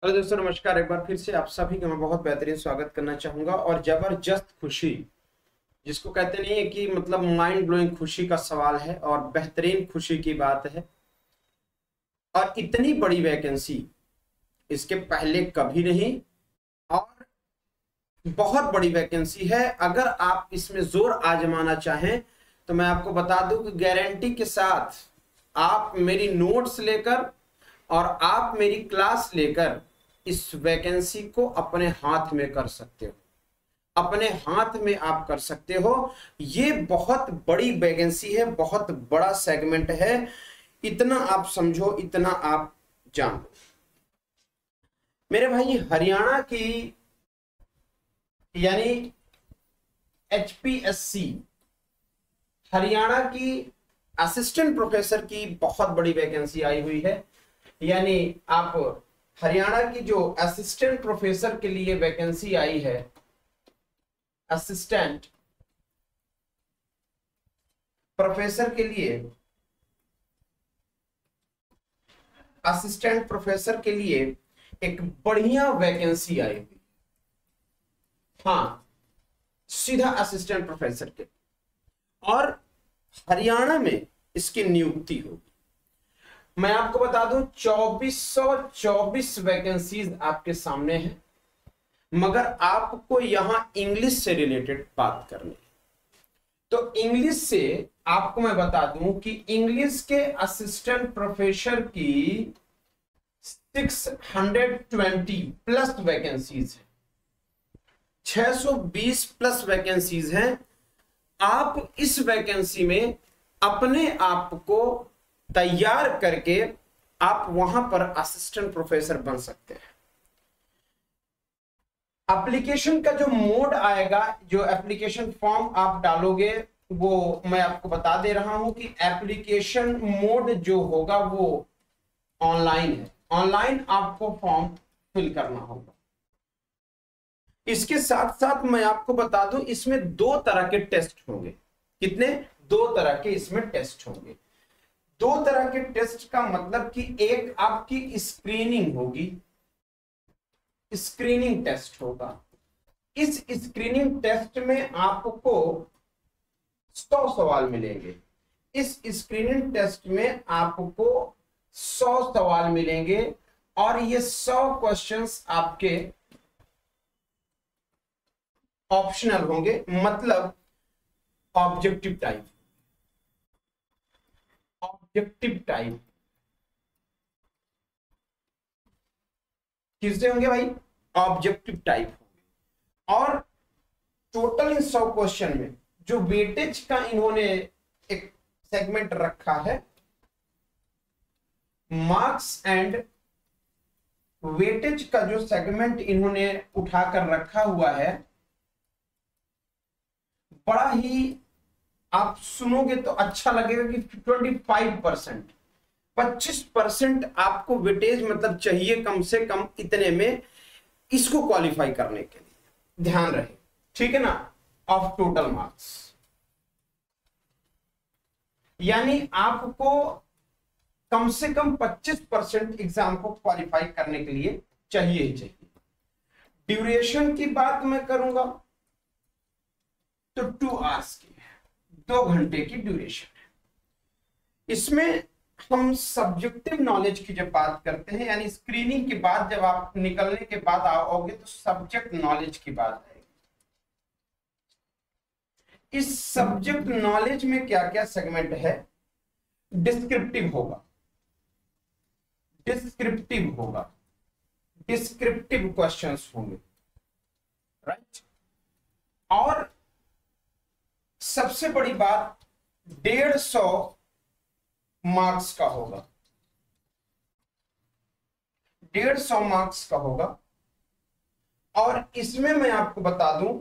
Hello दोस्तों, नमस्कार। एक बार फिर से आप सभी का मैं बहुत बेहतरीन स्वागत करना चाहूंगा। और जबरदस्त खुशी जिसको कहते नहीं है कि मतलब माइंड ब्लोइंग खुशी का सवाल है और बेहतरीन खुशी की बात है। और इतनी बड़ी वैकेंसी इसके पहले कभी नहीं, और बहुत बड़ी वैकेंसी है। अगर आप इसमें जोर आजमाना चाहें तो मैं आपको बता दूं कि गारंटी के साथ आप मेरी नोट्स लेकर और आप मेरी क्लास लेकर इस वैकेंसी को अपने हाथ में कर सकते हो। अपने हाथ में आप कर सकते हो। ये बहुत बड़ी वैकेंसी है, बहुत बड़ा सेगमेंट है। इतना आप समझो, इतना आप जानो। मेरे भाई, हरियाणा की यानी HPSC हरियाणा की असिस्टेंट प्रोफेसर की बहुत बड़ी वैकेंसी आई हुई है। यानी आप हरियाणा की जो असिस्टेंट प्रोफेसर के लिए वैकेंसी आई है, असिस्टेंट प्रोफेसर के लिए, असिस्टेंट प्रोफेसर के लिए एक बढ़िया वैकेंसी आई हुई। हाँ, सीधा असिस्टेंट प्रोफेसर के, और हरियाणा में इसकी नियुक्ति होगी। मैं आपको बता दूं 2424 वैकेंसीज आपके सामने है, मगर आपको यहां इंग्लिश से रिलेटेड बात करनी है। तो इंग्लिश से आपको मैं बता दूं कि इंग्लिश के असिस्टेंट प्रोफेसर की 620 प्लस वैकेंसीज है, 620 प्लस वैकेंसीज हैं। आप इस वैकेंसी में अपने आप को तैयार करके आप वहां पर असिस्टेंट प्रोफेसर बन सकते हैं। एप्लीकेशन का जो मोड आएगा, जो एप्लीकेशन फॉर्म आप डालोगे, वो मैं आपको बता दे रहा हूं कि एप्लीकेशन मोड जो होगा वो ऑनलाइन है। ऑनलाइन आपको फॉर्म फिल करना होगा। इसके साथ साथ मैं आपको बता दूं, इसमें दो तरह के टेस्ट होंगे। कितने? दो तरह के इसमें टेस्ट होंगे। दो तरह के टेस्ट का मतलब कि एक आपकी स्क्रीनिंग होगी, स्क्रीनिंग टेस्ट होगा। इस स्क्रीनिंग टेस्ट में आपको 100 सवाल मिलेंगे। इस स्क्रीनिंग टेस्ट में आपको 100 सवाल मिलेंगे, और ये 100 क्वेश्चंस आपके ऑप्शनल होंगे, मतलब ऑब्जेक्टिव टाइप। ऑब्जेक्टिव टाइप किससे होंगे भाई? ऑब्जेक्टिव टाइप होंगे। और टोटल इन 100 क्वेश्चन में जो वेटेज का इन्होंने एक सेगमेंट रखा है, मार्क्स एंड वेटेज का जो सेगमेंट इन्होंने उठाकर रखा हुआ है, बड़ा ही आप सुनोगे तो अच्छा लगेगा कि 25%, 25% आपको वेटेज मतलब चाहिए कम से कम इतने में इसको क्वालिफाई करने के लिए। ध्यान रहे, ठीक है ना? ऑफ टोटल मार्क्स, यानी आपको कम से कम 25% एग्जाम को क्वालिफाई करने के लिए चाहिए ही चाहिए। ड्यूरेशन की बात मैं करूंगा तो 2 आवर्स की है, 2 घंटे की ड्यूरेशन है। इसमें हम सब्जेक्टिव नॉलेज की जब बात करते हैं, यानी स्क्रीनिंग के बाद जब आप निकलने के बाद आओगे तो सब्जेक्ट नॉलेज की बात आएगी। इस सब्जेक्ट नॉलेज में क्या क्या सेगमेंट है? डिस्क्रिप्टिव होगा, डिस्क्रिप्टिव होगा, डिस्क्रिप्टिव क्वेश्चंस होंगे, राइट। और सबसे बड़ी बात, 150 मार्क्स का होगा, 150 मार्क्स का होगा। और इसमें मैं आपको बता दूं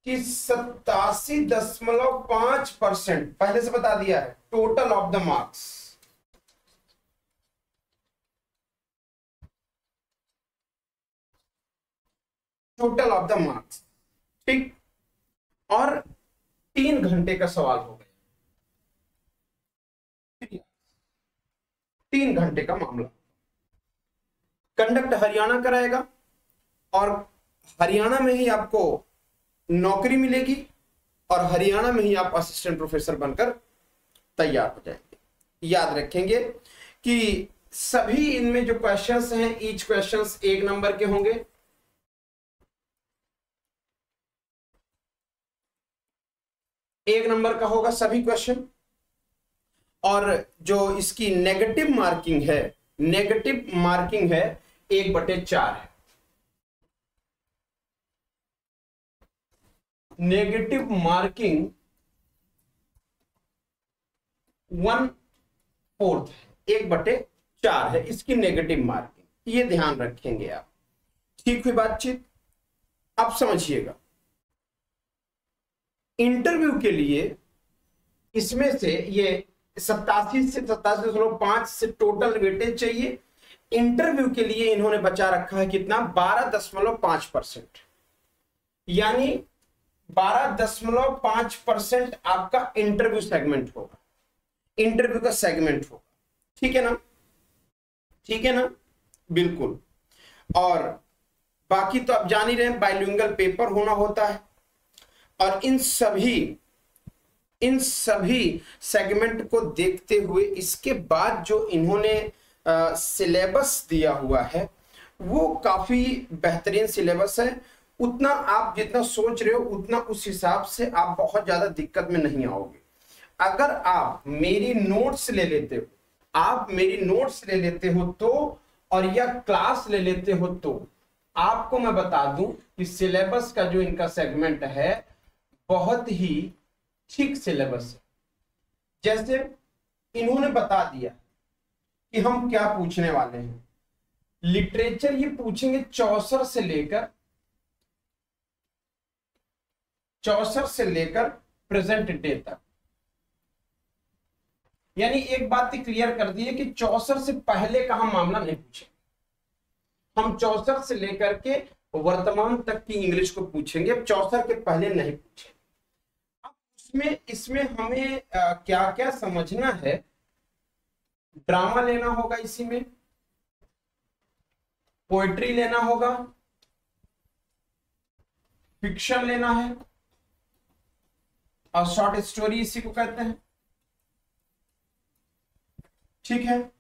कि 87.5%, पहले से बता दिया है, total of the marks, total of the marks, ठीक। और 3 घंटे का सवाल हो गया, 3 घंटे का मामला। कंडक्ट हरियाणा कराएगा और हरियाणा में ही आपको नौकरी मिलेगी और हरियाणा में ही आप असिस्टेंट प्रोफेसर बनकर तैयार हो जाएंगे। याद रखेंगे कि सभी इनमें जो क्वेश्चंस हैं, ईच क्वेश्चंस 1 नंबर के होंगे। एक नंबर का होगा सभी क्वेश्चन। और जो इसकी नेगेटिव मार्किंग है, नेगेटिव मार्किंग है 1/4 है। नेगेटिव मार्किंग 1/4 है, 1/4 है इसकी नेगेटिव मार्किंग। ये ध्यान रखेंगे आप। ठीक हुई बातचीत। अब समझिएगा, इंटरव्यू के लिए इसमें से ये 87 से 87.5 से टोटल वेटेज चाहिए। इंटरव्यू के लिए इन्होंने बचा रखा है कितना, 12.5%, यानी 12.5% आपका इंटरव्यू सेगमेंट होगा, इंटरव्यू का सेगमेंट होगा। ठीक है ना, ठीक है ना, बिल्कुल। और बाकी तो आप जान ही रहे हैं, बाइलिंगुअल पेपर होना होता है। और इन सभी सेगमेंट को देखते हुए इसके बाद जो इन्होंने सिलेबस दिया हुआ है वो काफी बेहतरीन सिलेबस है। उतना आप जितना सोच रहे हो उतना उस हिसाब से आप बहुत ज्यादा दिक्कत में नहीं आओगे। अगर आप मेरी नोट्स ले लेते हो, आप मेरी नोट्स ले लेते हो तो, और या क्लास ले लेते हो तो, आपको मैं बता दूं कि सिलेबस का जो इनका सेगमेंट है बहुत ही ठीक सिलेबस है। जैसे इन्होंने बता दिया कि हम क्या पूछने वाले हैं। लिटरेचर ये पूछेंगे 64 से लेकर प्रेजेंट डे तक। यानी एक बात क्लियर कर दी है कि 64 से पहले का हम मामला नहीं पूछेंगे। हम 64 से लेकर के वर्तमान तक की इंग्लिश को पूछेंगे, अब 64 के पहले नहीं पूछेंगे। इसमें हमें क्या क्या समझना है। ड्रामा लेना होगा, इसी में पोएट्री लेना होगा, फिक्शन लेना है, और शॉर्ट स्टोरी इसी को कहते हैं। ठीक है,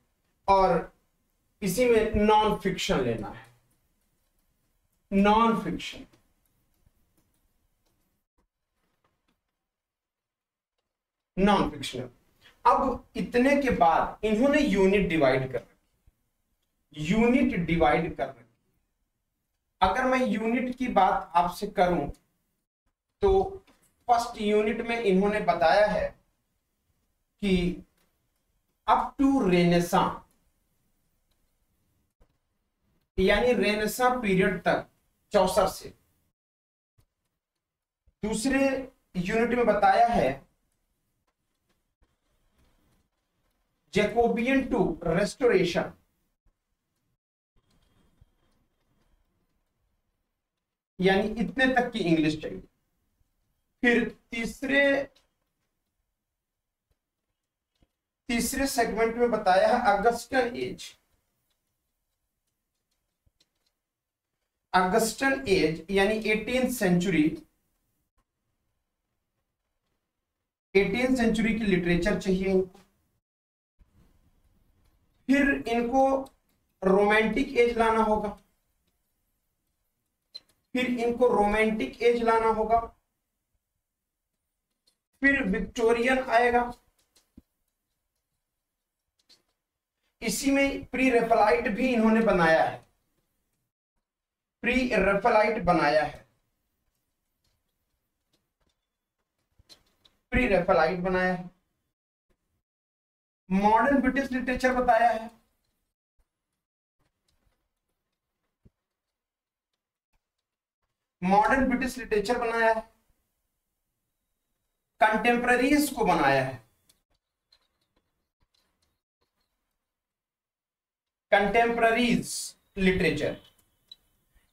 और इसी में नॉन फिक्शन लेना है, नॉन फिक्शन। Non fictional. अब इतने के बाद इन्होंने यूनिट डिवाइड कर रखी, यूनिट डिवाइड कर रखी। अगर मैं यूनिट की बात आपसे करूं तो फर्स्ट यूनिट में इन्होंने बताया है कि अप टू रेनेसां, यानी रेनेसां पीरियड तक 64 से। दूसरे यूनिट में बताया है जैकोबियन टू रेस्टोरेशन, यानी इतने तक की इंग्लिश चाहिए। फिर तीसरे सेगमेंट में बताया है अगस्टन एज। अगस्टन एज यानी 18th सेंचुरी, 18th सेंचुरी की लिटरेचर चाहिए इनको। फिर इनको रोमांटिक एज लाना होगा, फिर इनको रोमांटिक एज लाना होगा, फिर विक्टोरियन आएगा। इसी में प्री रेफेलाइट भी इन्होंने बनाया है, प्री रेफेलाइट बनाया है, प्री रेफेलाइट बनाया है। मॉडर्न ब्रिटिश लिटरेचर बताया है, मॉडर्न ब्रिटिश लिटरेचर बनाया है। कंटेम्पररीज को बनाया है, कंटेम्पररीज लिटरेचर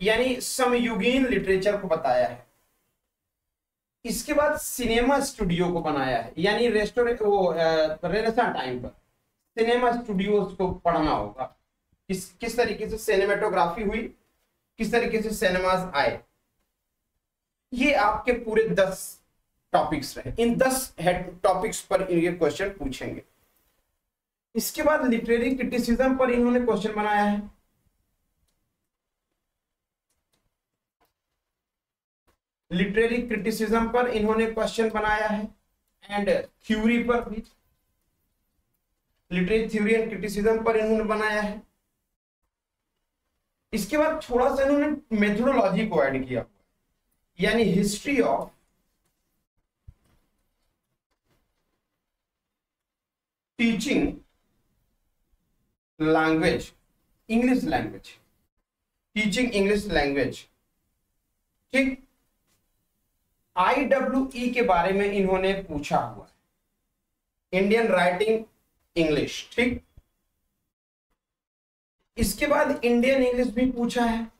यानी समयुगीन लिटरेचर को बताया है। इसके बाद सिनेमा स्टूडियो को बनाया है, यानी रेनेसां टाइम पर सिनेमा स्टूडियोज को पढ़ना होगा। किस तरीके से सिनेमेटोग्राफी हुई, किस तरीके से सिनेमाज आए। ये आपके पूरे 10 टॉपिक्स रहे, इन 10 हेड टॉपिक्स पर ये क्वेश्चन पूछेंगे। इसके बाद लिटरेरी क्रिटिसिज्म पर इन्होंने क्वेश्चन बनाया है, लिटरेरी क्रिटिसिज्म पर इन्होंने क्वेश्चन बनाया है, एंड थ्योरी पर भी, लिटरेरी थ्योरी एंड क्रिटिसिज्म पर इन्होंने बनाया है। इसके बाद थोड़ा सा इन्होंने मेथोडोलॉजी को ऐड किया, यानी history of teaching language, English language, teaching English language. ठीक, IWE के बारे में इन्होंने पूछा हुआ है, इंडियन राइटिंग इंग्लिश। ठीक, इसके बाद इंडियन इंग्लिश भी पूछा है,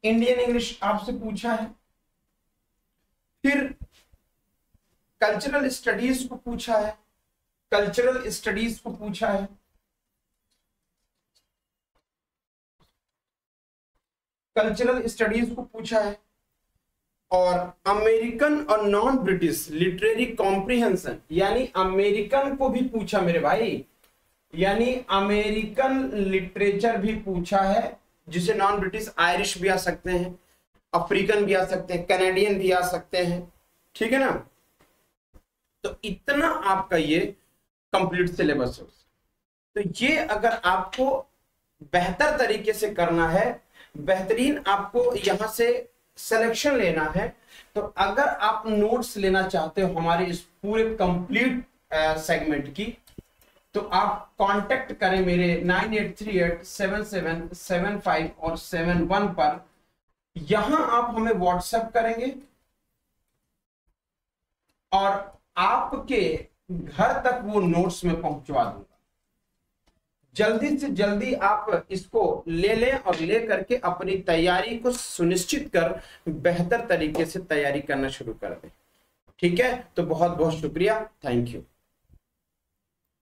इंडियन इंग्लिश आपसे पूछा है। फिर कल्चरल स्टडीज को पूछा है, कल्चरल स्टडीज को पूछा है। कल्चरल स्टडीज को पूछा है, और अमेरिकन और नॉन ब्रिटिश लिटरेरी कॉम्प्रिहेंशन, यानी अमेरिकन को भी पूछा मेरे भाई, यानी अमेरिकन लिटरेचर भी पूछा है, जिसे नॉन ब्रिटिश आयरिश भी आ सकते हैं, अफ्रीकन भी आ सकते हैं, कैनेडियन भी आ सकते हैं। ठीक है ना, तो इतना आपका ये कंप्लीट सिलेबस है। तो ये अगर आपको बेहतर तरीके से करना है, बेहतरीन आपको यहां से सिलेक्शन लेना है, तो अगर आप नोट्स लेना चाहते हो हमारे इस पूरे कंप्लीट सेगमेंट की, तो आप कांटेक्ट करें मेरे 98387775 और 71 पर। यहां आप हमें व्हाट्सएप करेंगे और आपके घर तक वो नोट्स में पहुंचवा दूंगा। जल्दी से जल्दी आप इसको ले लें और ले करके अपनी तैयारी को सुनिश्चित कर बेहतर तरीके से तैयारी करना शुरू कर दें। ठीक है, तो बहुत बहुत शुक्रिया, थैंक यू।